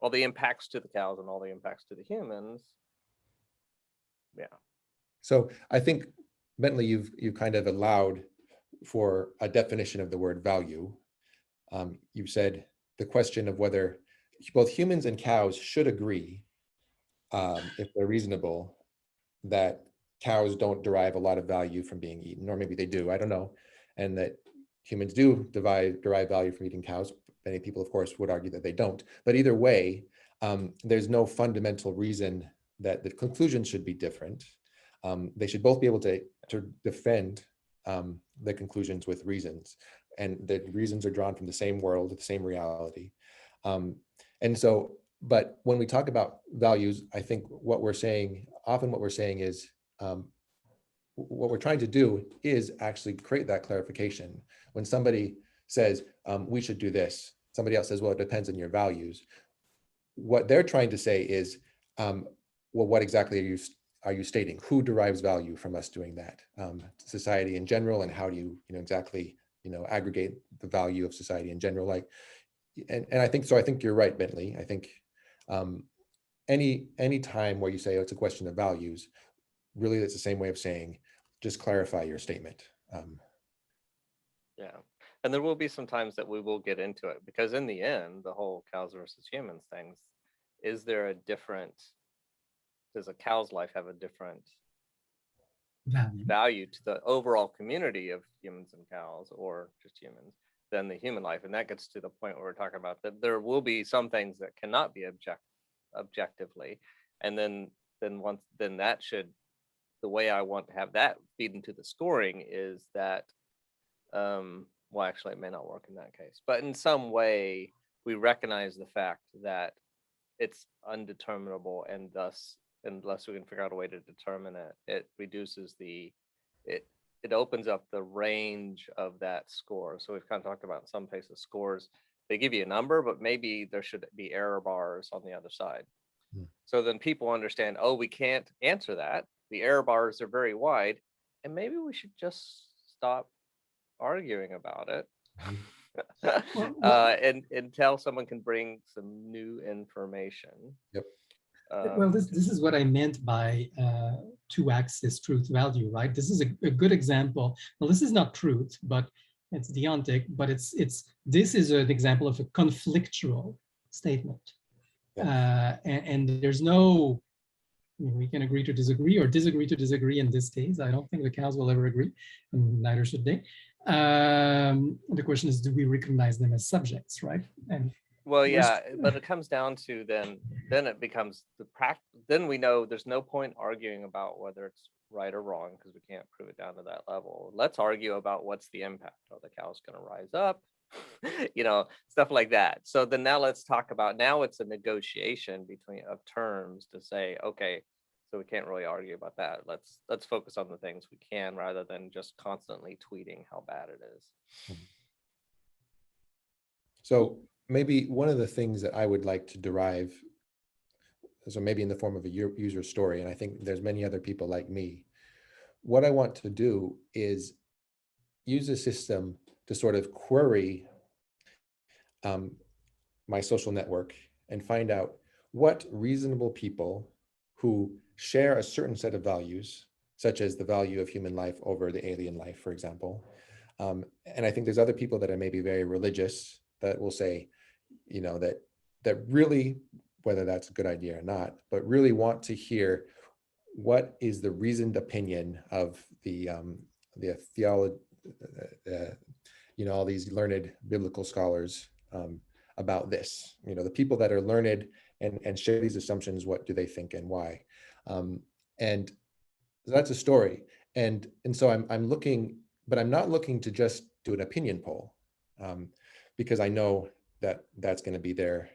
impacts to the cows and all the impacts to the humans. Yeah. So I think, Bentley, you've kind of allowed for a definition of the word value. You've said the question of whether both humans and cows should agree, if they're reasonable, that cows don't derive a lot of value from being eaten, or maybe they do, I don't know, and that humans do derive value from eating cows. Many people, of course, would argue that they don't. But either way, there's no fundamental reason that the conclusion should be different. They should both be able to defend the conclusions with reasons, and the reasons are drawn from the same world, the same reality. And so, but when we talk about values, I think what we're saying is, what we're trying to do is actually create that clarification. When somebody says, we should do this, somebody else says, well, it depends on your values. What they're trying to say is, well, what exactly are you stating? Who derives value from us doing that? Society in general, and how do you exactly aggregate the value of society in general? Like, and I think so. I think you're right, Bentley. I think any time where you say, oh, it's a question of values, really it's the same way of saying, just clarify your statement. Yeah, and there will be some times that we will get into it, because in the end, the whole cows versus humans things, is there a different, does a cow's life have a different value to the overall community of humans and cows, or just humans, than the human life? And that gets to the point where we're talking about that there will be some things that cannot be objectively. And then that should, the way I want to have that feed into the scoring is that, well, actually it may not work in that case, but in some way we recognize the fact that it's undeterminable, and thus, unless we can figure out a way to determine it, it reduces it opens up the range of that score. So we've kind of talked about in some cases scores, they give you a number, but maybe there should be error bars on the other side. So then people understand, oh, we can't answer that. The error bars are very wide, and maybe we should just stop arguing about it. And until someone can bring some new information. Yep. Well, this is what I meant by two-axis truth value, right? This is a good example. Well, this is not truth, but it's deontic, but this is an example of a conflictual statement. And there's no, we can agree to disagree or disagree to disagree in this case. I don't think the cows will ever agree, and neither should they. The question is, do we recognize them as subjects, right? And well, yeah, but it comes down to then it becomes then we know there's no point arguing about whether it's right or wrong because we can't prove it down to that level. Let's argue about what's the impact. Are the cows going to rise up? Stuff like that. So then now let's talk about, now it's a negotiation of terms to say, okay, so we can't really argue about that. Let's focus on the things we can rather than just constantly tweeting how bad it is. So maybe one of the things that I would like to derive, so maybe in the form of a user story, and I think there's many other people like me, what I want to do is use a system to sort of query my social network and find out what reasonable people who share a certain set of values, such as the value of human life over the alien life, for example. And I think there's other people that are maybe very religious that will say, that really, whether that's a good idea or not, but really want to hear what is the reasoned opinion of the theology, all these learned biblical scholars about this. The people that are learned and share these assumptions, what do they think and why? And so that's a story. And so I'm looking, but I'm not looking to just do an opinion poll, because I know that that's going to be their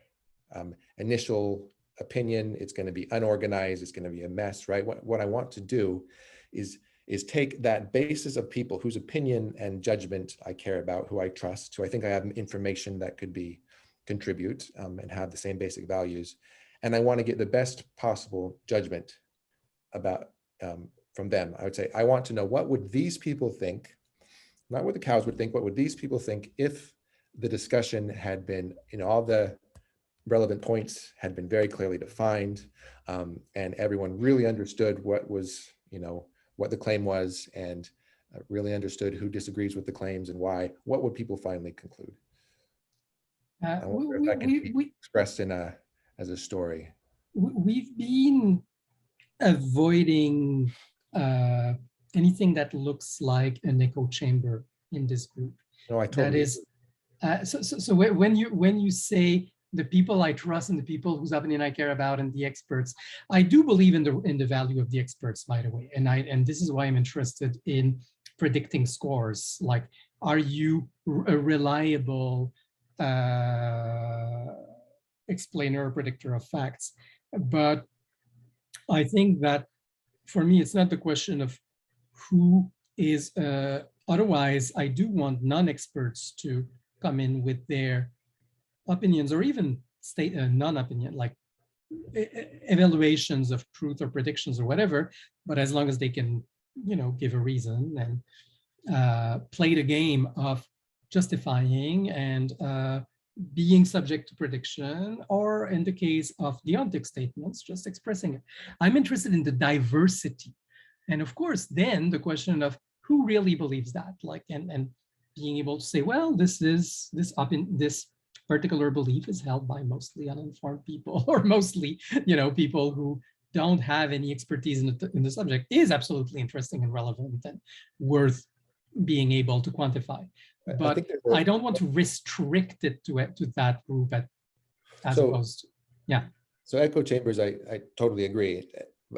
initial opinion. It's going to be unorganized. It's going to be a mess, right? What I want to do is take that basis of people whose opinion and judgment I care about, who I trust, who I think I have information that could contribute and have the same basic values. And I want to get the best possible judgment about from them. I would say, I want to know, what would these people think, not what the cows would think, what would these people think if the discussion had been, all the relevant points had been very clearly defined, and everyone really understood what was, what the claim was, and really understood who disagrees with the claims and why. What would people finally conclude? I wonder if that can be expressed as a story. We've been avoiding anything that looks like an echo chamber in this group. No, I totally. That is, so when you say the people I trust and the people whose opinion I care about and the experts, I do believe in the value of the experts, by the way, and this is why I'm interested in predicting scores. Like, are you a reliable explainer or predictor of facts? But I think that for me, it's not the question of who is, otherwise I do want non-experts to come in with their opinions, or even state non-opinion, like evaluations of truth or predictions or whatever, but as long as they can, give a reason and play the game of justifying and being subject to prediction, or in the case of deontic statements, just expressing it. I'm interested in the diversity. And of course, then the question of who really believes that, like, and being able to say, well, this particular belief is held by mostly uninformed people, or mostly, people who don't have any expertise in the subject, is absolutely interesting and relevant and worth being able to quantify. But I don't want to restrict it to that group as opposed to, yeah. So echo chambers, I totally agree.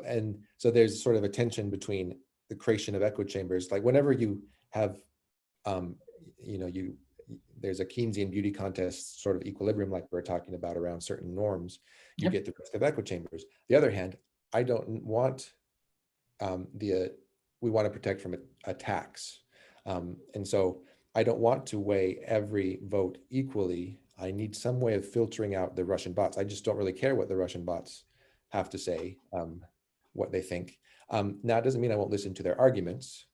And so there's sort of a tension between the creation of echo chambers. Like whenever you have, um, there's a Keynesian beauty contest sort of equilibrium, like we're talking about around certain norms, you Yep. get the risk of echo chambers. The other hand, I don't want we want to protect from attacks. And so I don't want to weigh every vote equally. I need some way of filtering out the Russian bots. I just don't really care what the Russian bots have to say, what they think. Now, it doesn't mean I won't listen to their arguments,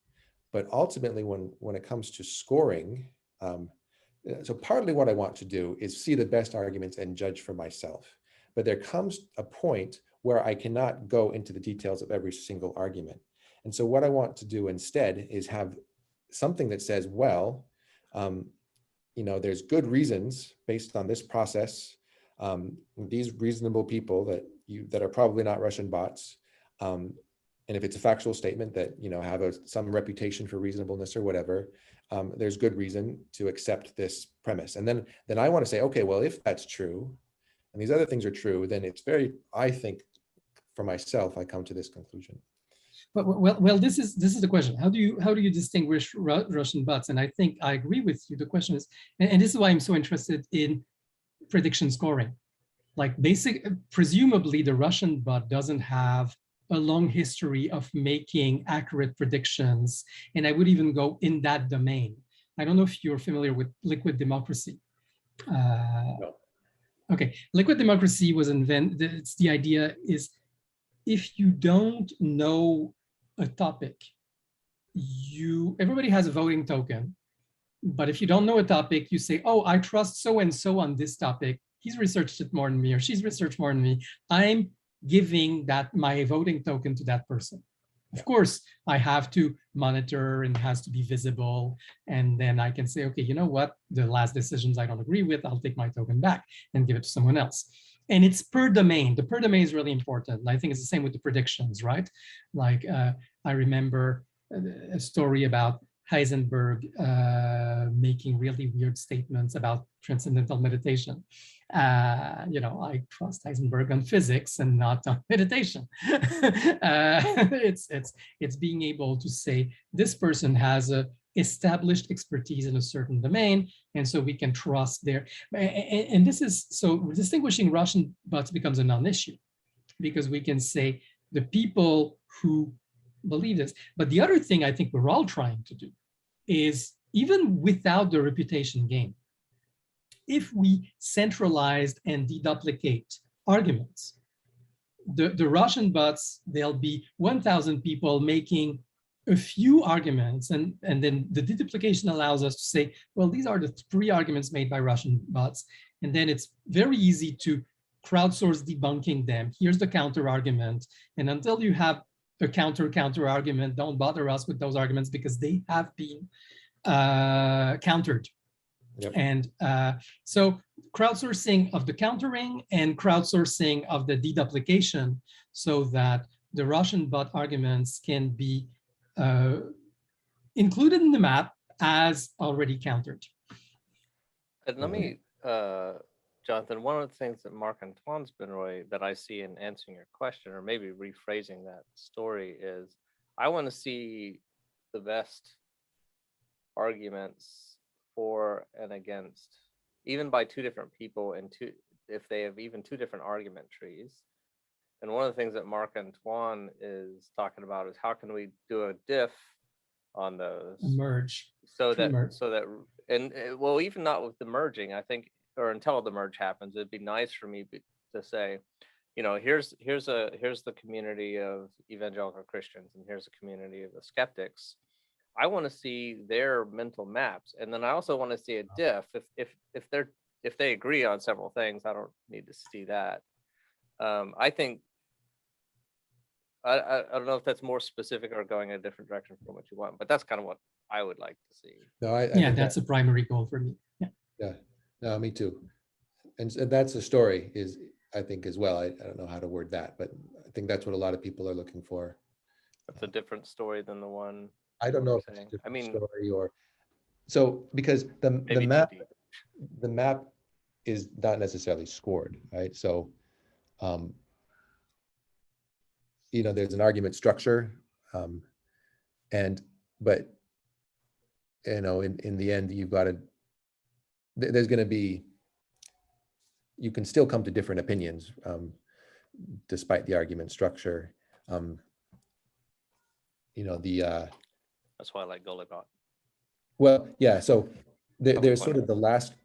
but ultimately when it comes to scoring, so partly what I want to do is see the best arguments and judge for myself. But there comes a point where I cannot go into the details of every single argument. And so what I want to do instead is have something that says, well, there's good reasons based on this process. These reasonable people that are probably not Russian bots. And if it's a factual statement that, have some reputation for reasonableness or whatever, there's good reason to accept this premise. And then I want to say, okay, well, if that's true, and these other things are true, then it's I think for myself, I come to this conclusion. Well, this is the question. How do you distinguish Russian bots? And I think I agree with you. The question is, and this is why I'm so interested in prediction scoring. Like presumably the Russian bot doesn't have a long history of making accurate predictions. And I would even go in that domain. I don't know if you're familiar with liquid democracy. No. Okay, liquid democracy was invented. It's the idea is if you don't know a topic, everybody has a voting token. But if you don't know a topic, you say, oh, I trust so-and-so on this topic. He's researched it more than me, or she's researched more than me. I'm giving my voting token to that person. Of course, I have to monitor and it has to be visible. And then I can say, okay, you know what? The last decisions I don't agree with, I'll take my token back and give it to someone else. And it's per domain. The per domain is really important. And I think it's the same with the predictions, right? Like I remember a story about Heisenberg making really weird statements about transcendental meditation. I trust Heisenberg on physics and not on meditation. It's being able to say this person has a established expertise in a certain domain, and so we can trust their. And this is so distinguishing Russian bots becomes a non-issue because we can say the people who believe this. But the other thing I think we're all trying to do is even without the reputation game, if we centralized and deduplicate arguments, the Russian bots, there'll be 1,000 people making a few arguments, and then the deduplication allows us to say, well, these are the 3 arguments made by Russian bots, and then it's very easy to crowdsource debunking them. Here's the counter argument, and until you have a counter argument, don't bother us with those arguments because they have been countered. Yep. And so crowdsourcing of the countering and crowdsourcing of the deduplication so that the Russian bot arguments can be included in the map as already countered. And let me, Jonathan, one of the things that Marc-Antoine's been really, that I see in answering your question, or maybe rephrasing that story, is I want to see the best arguments for and against, even by 2 different people, and if they have even 2 different argument trees. And one of the things that Marc-Antoine is talking about is how can we do a diff on those, merge, well, even not with the merging, I think, or until the merge happens, it'd be nice for me to say, here's the community of evangelical Christians, and here's the community of the skeptics. I want to see their mental maps, and then I also want to see a diff. If they agree on several things, I don't need to see that. I think I don't know if that's more specific or going in a different direction from what you want, but that's kind of what I would like to see. No, I yeah, that's a primary goal for me. Yeah, no, me too. And that's the story is, I think, as well. I don't know how to word that, but I think that's what a lot of people are looking for. That's a different story than the one. I don't know if it's a different story or so, because the map is not necessarily scored, right? So um, there's an argument structure, but in the end, you've got to, there's going to be, you can still come to different opinions, despite the argument structure. That's why I like Golibot. Well, yeah, so there's point. sort of the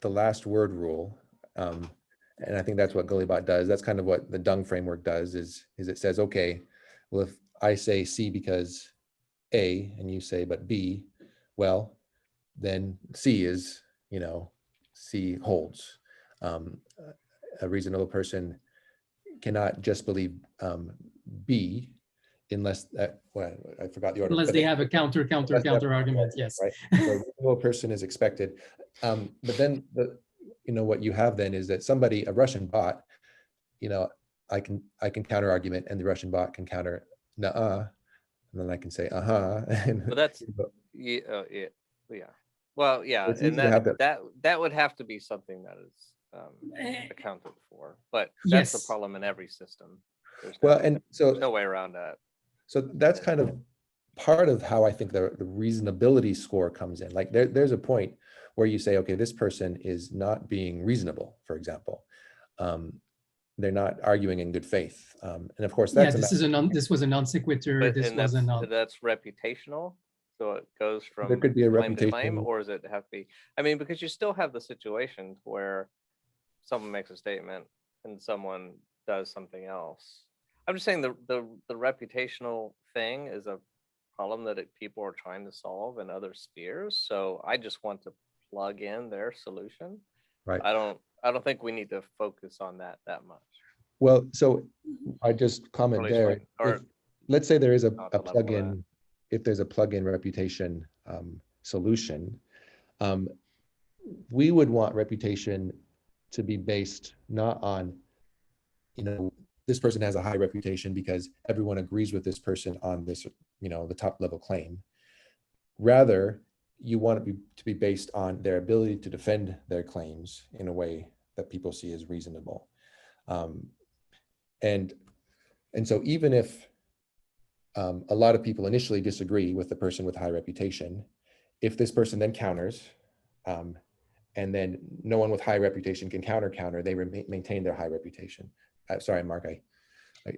last word rule. And I think that's what Golibot does. That's kind of what the Dung framework does, is it says, okay, well, if I say C because A and you say but B, well, then C is, C holds. A reasonable person cannot just believe B unless well, I forgot the order. Unless they have a counter argument, yes. Right. So a reasonable person is expected. But then what you have then is that a Russian bot, I can counter argument, and the Russian bot can counter nuh-uh, and then I can say uh-huh. But that's yeah. Well, yeah, It's and easy to have that would have to be something that is accounted for. But that's the Yes. problem in every system. Well, and so there's no way around that. So that's kind of part of how I think the reasonability score comes in. Like there's a point where you say, okay, this person is not being reasonable, for example. They're not arguing in good faith. And of course, that's this was a non sequitur. But, This was a non. That's reputational. So it goes from there could be a claim to claim, reputation. or does it have to be? I mean, because you still have the situation where someone makes a statement and someone does something else. I'm just saying the reputational thing is a problem that people are trying to solve in other spheres. So I just want to plug in their solution. Right. I don't think we need to focus on that much. Well, so I just comment Or at there. least or Let's say there is a not the level of plugin, if there's a plugin reputation solution, we would want reputation to be based not on, this person has a high reputation because everyone agrees with this person on this, the top level claim. Rather, you want it to be based on their ability to defend their claims in a way that people see as reasonable. And so even if a lot of people initially disagree with the person with high reputation, if this person then counters, and then no one with high reputation can counter, they maintain their high reputation. Sorry, Mark.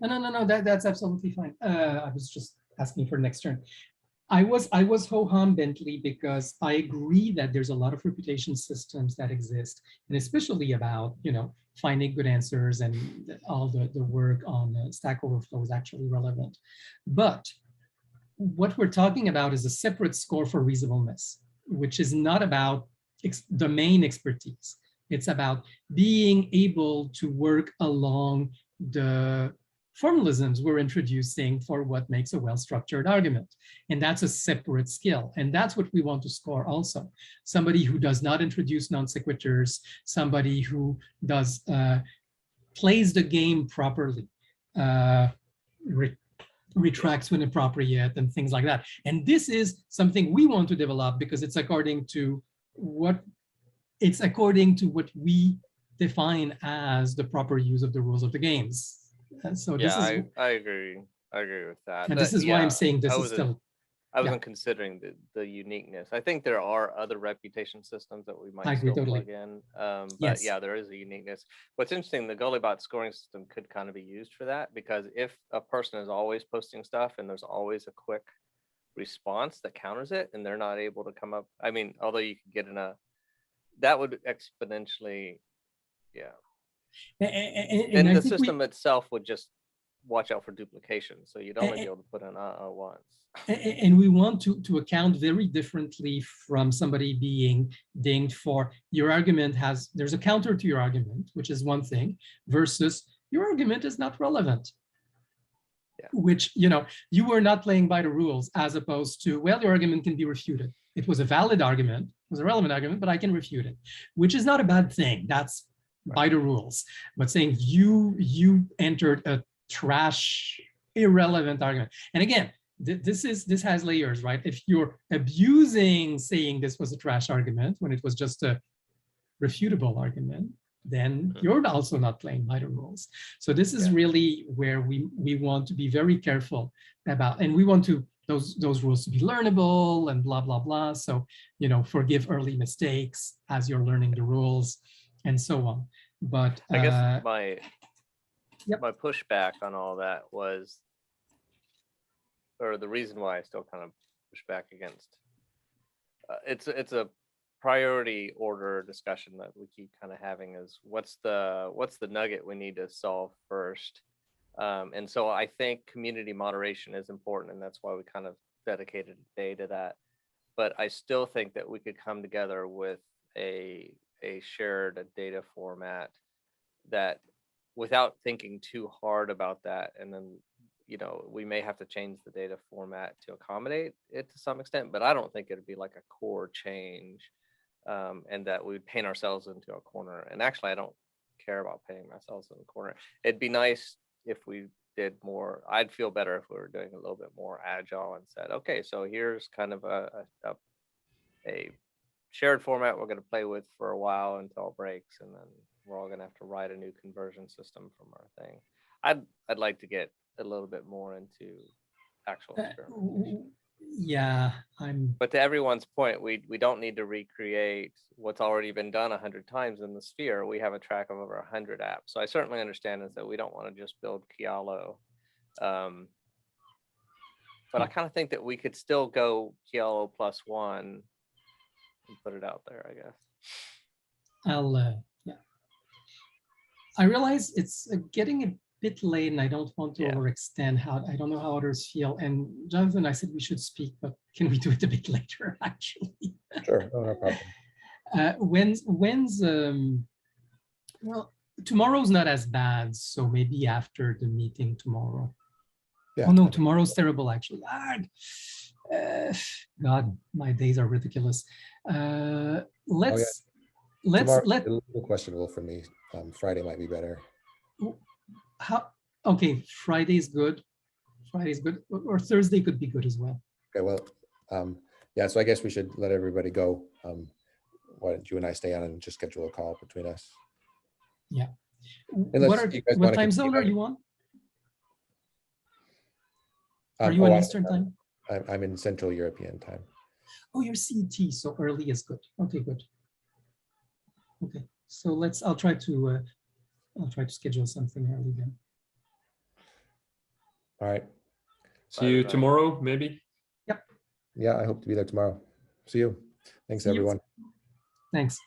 No. That's absolutely fine. I was just asking for next turn. I was ho-hum Bentley because I agree that there's a lot of reputation systems that exist, and especially about finding good answers, and all the work on Stack Overflow is actually relevant. But what we're talking about is a separate score for reasonableness, which is not about domain expertise. It's about being able to work along the formalisms we're introducing for what makes a well-structured argument. And that's a separate skill. And that's what we want to score also. Somebody who does not introduce non sequiturs, somebody who does plays the game properly, retracts when appropriate, and things like that. And this is something we want to develop because it's according to what we define as the proper use of the rules of the games. And so yeah, I agree with that. And this is why I'm saying this is still. I wasn't considering the uniqueness. I think there are other reputation systems that we might still plug in. But yes. Yeah, there is a uniqueness. What's interesting, the Golibot scoring system could kind of be used for that, because if a person is always posting stuff and there's always a quick response that counters it, and they're not able to come up, I mean, although you could get that would exponentially, yeah. And the system itself would just watch out for duplication, so you'd only be able to put in once. And we want to account very differently from somebody being dinged for your argument there's a counter to your argument, which is one thing, versus your argument is not relevant. Yeah. Which, you were not playing by the rules, as opposed to, well, your argument can be refuted. It was a valid argument, it was a relevant argument, but I can refute it, which is not a bad thing. That's by the rules. But saying you entered a trash, irrelevant argument. And again, this has layers, right? If you're abusing saying this was a trash argument when it was just a refutable argument, then you're also not playing by the rules. So this is really where we want to be very careful about, and we want to those rules to be learnable and blah, blah, blah. So, you know, forgive early mistakes as you're learning the rules and so on. But I guess my Yep. my pushback on all that was, or the reason why I still kind of push back against, it's a priority order discussion that we keep kind of having, is what's the nugget we need to solve first. And so I think community moderation is important, and that's why we kind of dedicated a day to that. But I still think that we could come together with a shared data format that, without thinking too hard about that, and then, you know, we may have to change the data format to accommodate it to some extent, but I don't think it'd be like a core change, and that we would paint ourselves into a corner. And actually, I don't care about painting ourselves in a corner. It'd be nice if we did more. I'd feel better if we were doing a little bit more agile and said, okay, so here's kind of a shared format we're going to play with for a while until it breaks, and then we're all going to have to write a new conversion system from our thing. I'd like to get a little bit more into actual experimentation. Yeah, But to everyone's point, we don't need to recreate what's already been done 100 times in the sphere. We have a track of over 100 apps. So I certainly understand is that we don't want to just build Kialo. But I kind of think that we could still go Kialo +1 and put it out there, I guess. yeah. I realize it's getting a bit late, and I don't want to overextend. I don't know how others feel. And Jonathan, I said we should speak, but can we do it a bit later, actually? Sure, no problem. Well, tomorrow's not as bad, so maybe after the meeting tomorrow. Yeah. Oh no, tomorrow's terrible, actually. God, my days are ridiculous. Let's Tomorrow's a little questionable for me. Friday might be better. Okay, Friday's good. Friday's good, or Thursday could be good as well. Okay, well, yeah, so I guess we should let everybody go. Why don't you and I stay on and just schedule a call between us? Yeah. What time zone are you on? Are you on Eastern time? I'm in Central European time. Oh, you're CET, so early is good. Okay, good. Okay, so I'll try to schedule something early then. All right. See you tomorrow, maybe? Yep. Yeah, I hope to be there tomorrow. See you. Thanks, everyone. Thanks.